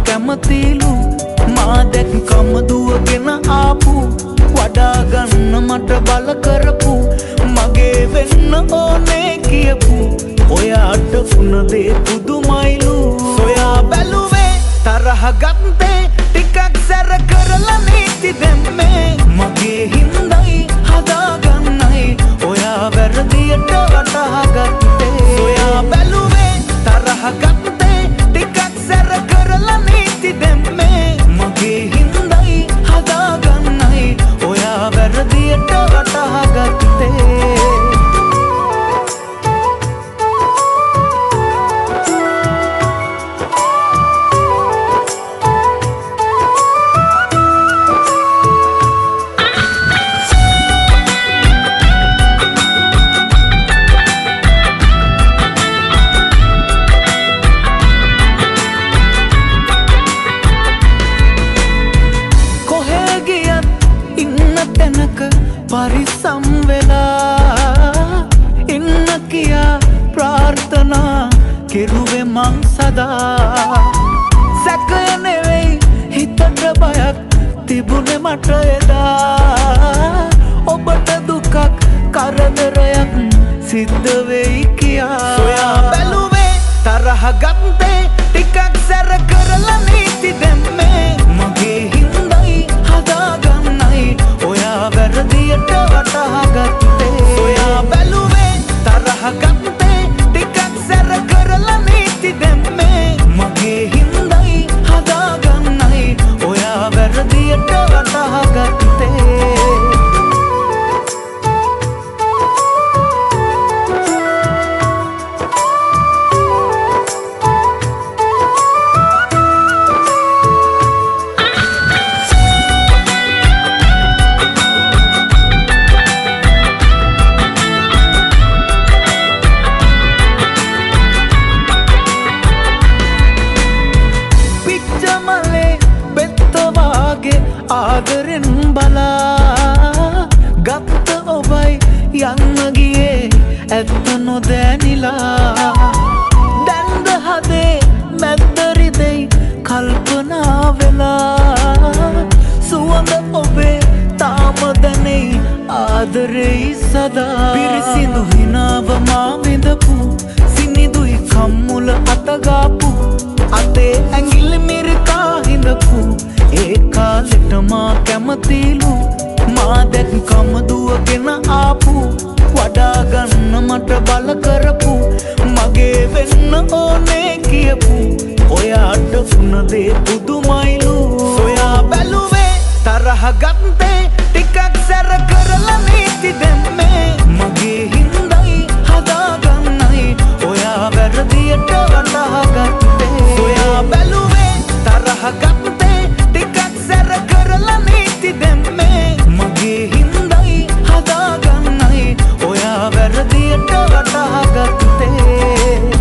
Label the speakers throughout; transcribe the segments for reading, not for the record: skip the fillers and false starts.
Speaker 1: කැමතිලු මා දැක් කම දුවගෙන ආපු වඩා ගන්න මට බල කරපු මගේ වෙන්න ඕනේ කියපු ඔයාට වුණ දේ පුදුමයිලු සොයා බැලුවේ තරහ ගත්තේ ටිකක් සැර කරලා නීති දෙන්නේ මගේ හින්දයි හදාගන්නයි ඔයා වැරදියට වටහා ගත්තේ සොයා බැලුවේ තරහ ගත්තේ ටිකක් සැර කරලා මගේ හින්දයි හදාගන්නයි ඔයා වැරදියට වටහා ගත්තේ परिसम वेला इन्न किया प्रार्थना किरुवे मं सदा सैकय नेवेई හිතට බයක් තිබුණේ මට එදා ඔබට දුකක් කරදරයක් සිද්ධ වෙයි කියා සොයා බැලුවේ තරහ ගත්තේ ටිකක් සැර කරලා නීති දෙන්නේ මගේ හින්දයි හදාගන්නයි ඔයා වැරදියට වටහා ගත්තේ ඔයා බැලුවේ තරහ ගත්තේ ටිකක් සැර කරලා නීති දෙන්නේ මගේ හින්දයි හදාගන්නයි ඔයා වැරදියට වටහා ගත්තේ ආදරෙන් බලා ගත්ත ඔබයි යන්න ගියේ ඇත්ත නොදැනිලා දැන්ද හදේ මැද්දරිදෙයි කල්පනා වෙලා සුවඳ ඔබේ තාම දැනෙයි ආදරෙයි සදා පිරිසිදු හිනාව මා විඳපු සිනිදුයි කම්මුල අතගාපු අතේ ඇඟිලි මිරිකා හිඳපු ඒ කාලෙට මා කැමතිලු මා දැක් කම දුවගෙන ආපු වඩා ගන්න මට බල කරපු මගේ වෙන්න ඕනේ කියපු ඔයාට වුණ දේ පුදුමයිලු සොයා බැලුවේ තරහ ගත්තේ ටිකක් සැර කරලා නීති දෙන්නේ මගේ හින්දයි හදාගන්නයි ඔයා වැරදියට වටහා ගත්තේ සොයා බැලුවේ තරහ ගත්තේ සැර කරලා නීති දෙන්නේ මගේ හින්දයි හදාගන්නයි ඔයා වැරදියට වටහා ගත්තේ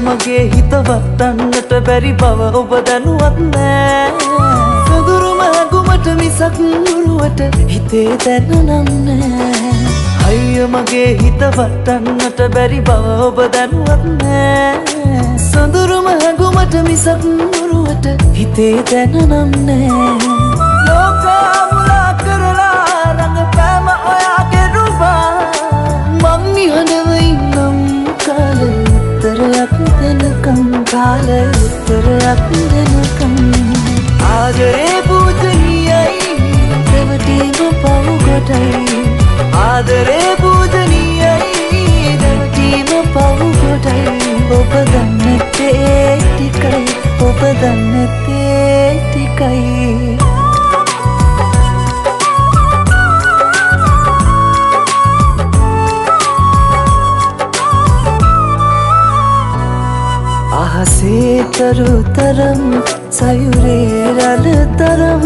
Speaker 1: මගේ හිත වටන්නට බැරි බව ඔබ දැනුවත් නෑ සඳුරුම හැඟුමට මිසක් මුරුවට හිතේ දැනුනම් නෑ අයිය මගේ හිත වටන්නට බැරි බව ඔබ දැනුවත් නෑ සඳුරුම හැඟුමට මිසක් මුරුවට හිතේ දැනුනම් නෑ ලෝකා මුලා කරලා රඟපෑම ඔයාගේ රුබා මං නිහඬව ඉන්නම් කාලේ උත්තරයක් දෙනකම් කාලේ උත්තරයක් දෙනකම් ආදරේ පූජනීයයි දෙවටීම පව් කොටයි ආදරේ පූජනීයයි දෙවටීම පව් කොටයි ඔබ දන්නත්තේ ටිකයි ඔබ දන්නත්තේ ටිකයි අහසේ තරුතරම් සයුරේ රළ තරම්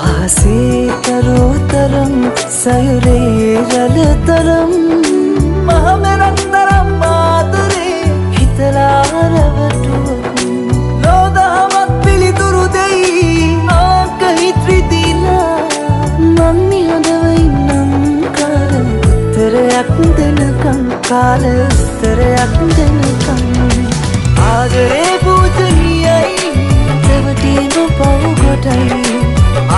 Speaker 1: අහසේ තරුතරම් සයුරේ රළ තරම් මහමෙරක් තරම් ආදරේ හිතලා රැවටුවොත් ලෝදහමක් පිළිතුරු දෙයි ආක හිත්‍රිදිලා මං නිහඬව ඉන්නම් කාල උත්තරයක් දෙනකම් කාල උත්තරයක් දෙනකම් ආදරේ පූජනීයයි දෙවටීම පව් කොටයි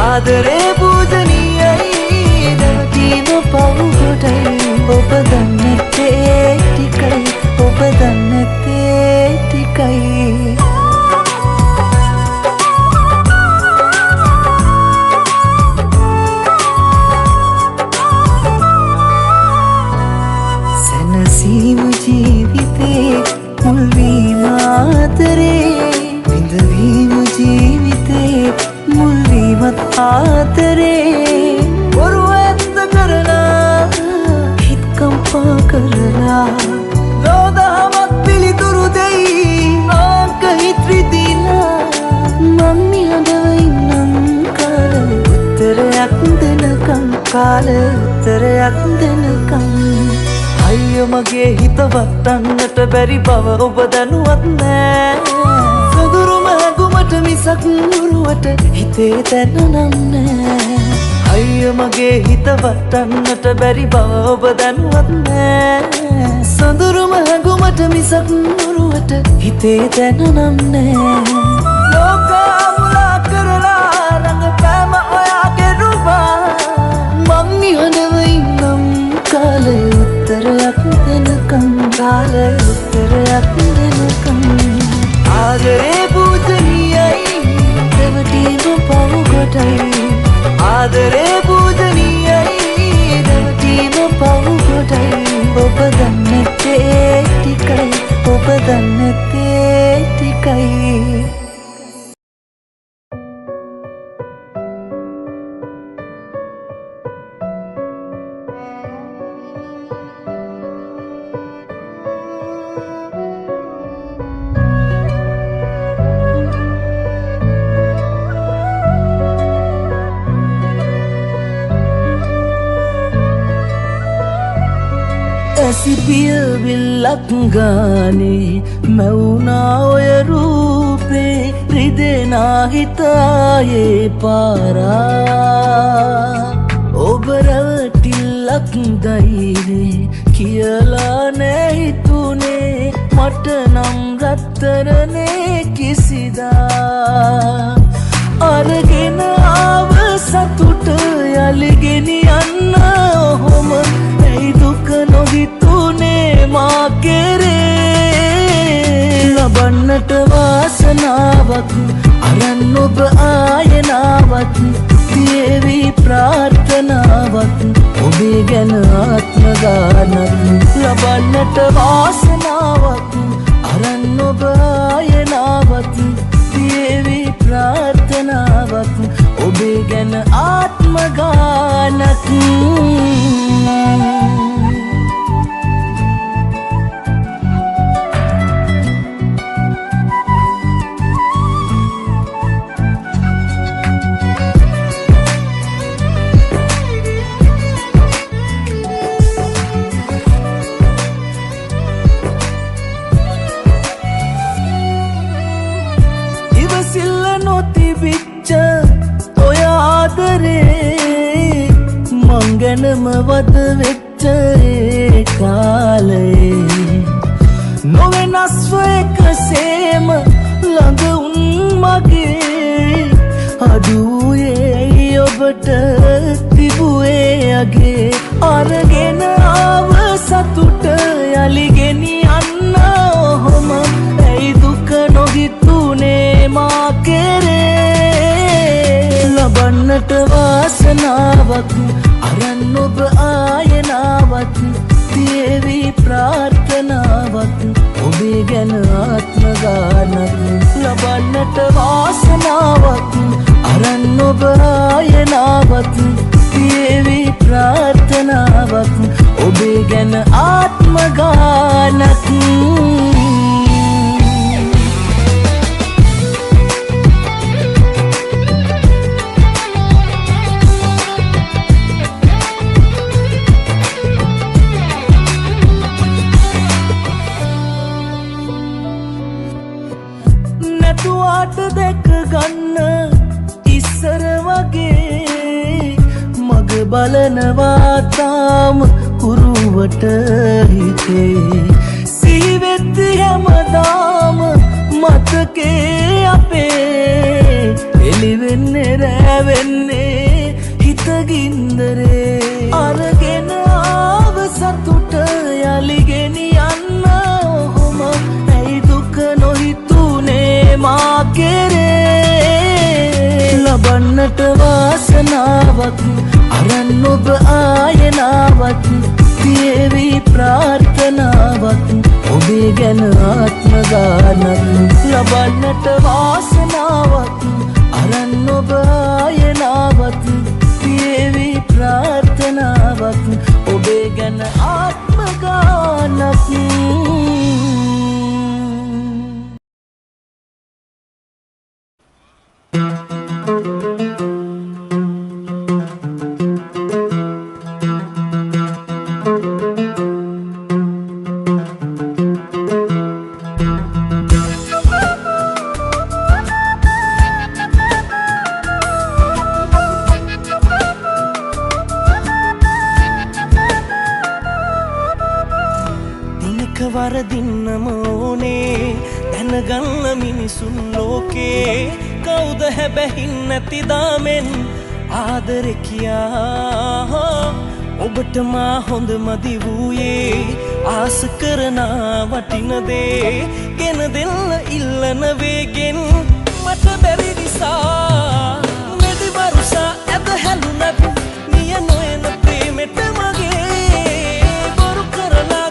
Speaker 1: ආදරේ පූජනීයයි දෙවටීම පව් කොටයි ඔබ දන්නත්තේ ටිකයි ඔබ දන්නත්තේ ටිකයි සැනසීම ජීවිතේ මුල්වීම ආදරේ විඳවීම ජීවිතේ මුල්වීමත් ආදරේ බොරු ඇත්ත කරලා හිත් කම්පා කරලා ලෝදහමක් පිළිතුරු දෙයි ආක හිත් රිදිලා මං නිහඬව ඉන්නම් කාල උත්තරයක් දෙනකම් කාල උත්තරයක් දෙනකම් අයියෝ මගේ හිත වටන්නට බැරි බව ඔබ දැනුවත් නෑ සොඳුරුම හැඟුමට මිසක් නුරුවට හිතේ දැනනම් නෑ අයියෝ මගේ හිත වටන්නට බැරි බව ඔබ දැනුවත් නෑ සොඳුරුම හැඟුමට මිසක් නුරුවට හිතේ දැනනම් නෑ ලෝකා මුලා කරලා රඟපෑම ඔයාගේ රුබා මං නිහඬව ඉන්නම් කාලය උත්තරයක් දෙනකම් කාලය උත්තරයක් දෙනකම් ආදරේ පූජනීයයි දෙවටීම පව් කොටයි ආදරේ පූජනීයයි දෙවටීම පව් කොටයි ඔබ දන්නත්තේ ටිකයි ඔබ දන්නත්තේ ටිකයි ඇසිපිය විල්ලක් ගානේ මැවුනා ඔය රූපේ රිදෙනා හිතායේ පාරා ඔබ රැවටිල්ලක් දයිනේ කියලා නෑ හිතුනේ මට නම් රත්තරනේ කිසිදා අරගෙන ආව සතුට යලිගෙනියන්න ඔහොම ඇයි දුක නොහිතුනේ මා කෙරේ ලබන්නට වාසනාවක් අරන් ඔබ ආයනාවක් තියේවි ප්‍රාර්ථනාවක් ඔබේ ගැන ආත්ම ගානක් ලබන්නට වාසනාවක් අරන් ඔබ ආයනාවක් තියේවි ප්‍රාර්ථනාවක් ඔබේ ගැන ආත්ම ගානක් ඉවසිල්ල නොතිබිච්ච ඔය ආදරේ මං ගැනම වද වෙච්ච ඒ කාලේ නොවෙනස්ව එකසේම ළඟ උන් මගේ අඩුවේ ඔබට තිබුවේ අගේ අරගෙන ආව සතුට යලිගෙනියන්න ඔහොම ඇයි දුක නොහිතුනේ මා කෙරේ ලබන්නට වාසනාවක් අරන් ඔබ ආයනාවක් තියේවි ප්‍රාර්ථනාවක් ඔබේ ගැන ආත්ම ගානක් ලබන්නට වාසනාවක් අරන් ඔබ ආයනාවක් තියේවි ප්‍රාර්ථනාවක් ඔබේ ගැන ආත්ම ගානක් නැතුවාට දැක ගන්න ඉස්සර වගේ මග බලනවා තාම හුරුවට හිතේ සිහිවෙද්දි හැමදාම මතකේ අපේ එළිවෙන්නේ රැවෙන්නේ හිතගින්දරේ අරගෙන ආව සතුට යලි ගෙනියන්න ඔහොම ඇයි දුක නොහිතුනේ මා කෙරේ ලබන්නට වාසනාවක් අරන් ඔබ ආයනාවක් තියේවි ප්‍රාර්ථනාවක් ඔබේ ගැන ආත්ම ගානක් ලබන්නට වාසනාවක් අරන් ඔබ ආයනාවක් තියේවි ප්‍රාර්ථනාවක් ඔබේ ගැන ආත්ම ගානක්
Speaker 2: වරදින්නම ඕනේ දැනගන්න මිනිසුන් ලෝකේ කවුද හැබැහින් නැති දාමෙන් ආදරේ කියා ඔබට මා හොඳ මදි වූයේ ආස කරන වටින දේ ගෙන දෙන්න ඉල්ලන වේගෙන් මට බැරි නිසා මෙදි වරුසා ඇද හැලුණත් නිය නොයන ප්‍රේමෙට මගේ බොරු කරලා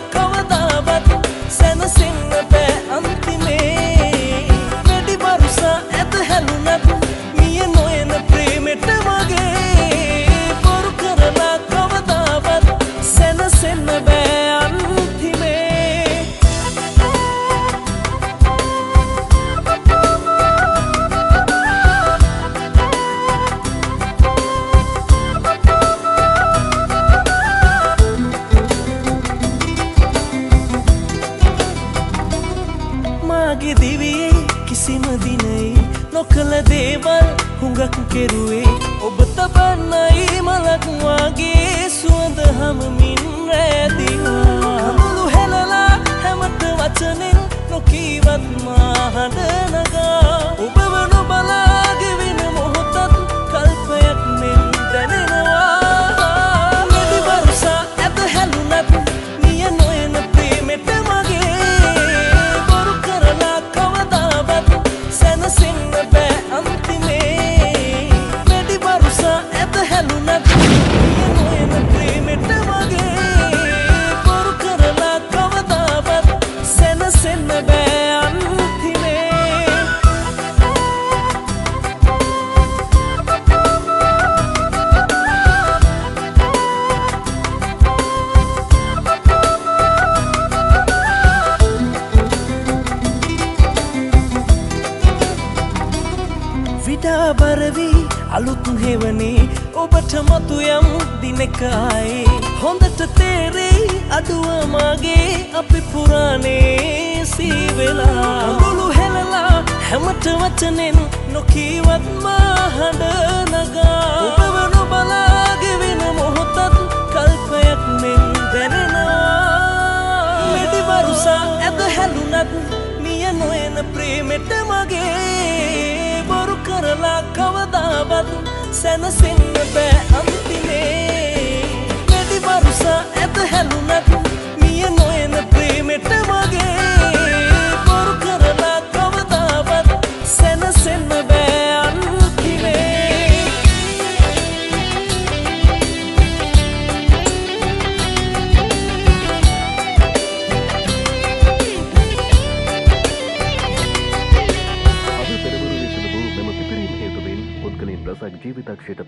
Speaker 2: සැනසෙන්න බෑ අන්තිමේ වැඩි වරුසා ඇද හැලුණත් මිය නොයන ප්‍රේමෙට වගේ බොරු කරලා කවදාවත් සැනසෙන්න බෑ අන්තිමේ මාගේ දිවියේ කිසිම දිනේ නොකළ දේවල් හුඟක් කෙරුවේ ඔබ තබන්නයි මලක් වාගේ සුවඳ හමමින් රැදිවා කඳුළු හෙලලා හැමත වචනෙන් නොකීවත් මා හඬ නගා ඔබව නොබලා ගෙවෙන මොහොතත් කල්පයක් මෙන් දැනෙනවා මෙදි වරුසා ඇද හැලුණත් නිය නොයන ප්‍රේමෙට මගේ සැනසෙන්න බෑ අන්තිමේ වැඩි වරුසා ඇද හැලුණත් නොයන ප්‍රේමෙට වගේ බොරු කරලා කවදාවත් සැනසෙන්න බෑ අන්තිමේ විඩා බරවී අලුත් හෙවනේ ඔබට මතු යම් දිනක ආයේ හොඳට තේරෙයි අඩුව මගේ අපි පුරාණේ සීවෙලා මුළු හෙලලා හැමත වචනෙන් නොකීවත් මා හඬ නගා ඔබව නොබලා ගෙවෙන මොහොතත් කල්පයක් මෙන් දැනෙනවා මෙදි වරුසා ඇද හැලුණත් මිය නොයන ප්‍රේමෙට මගේ බොරු කරලා කවදාවත් සැනසෙන්න බෑ අන්තිමේ වැඩි වරුසා ඇද හැලුණත් මිය නොයන ප්‍රේමෙට මගේ බොරු කරලා කවදාවත් සැනසෙන්න බෑ අන්තිමේ
Speaker 3: පෙරවරු විසින වූ මෙම පිපිරීම හේතුවෙන් පුද්ගලයන් වලින් රසක් ජීවිතක්ෂයට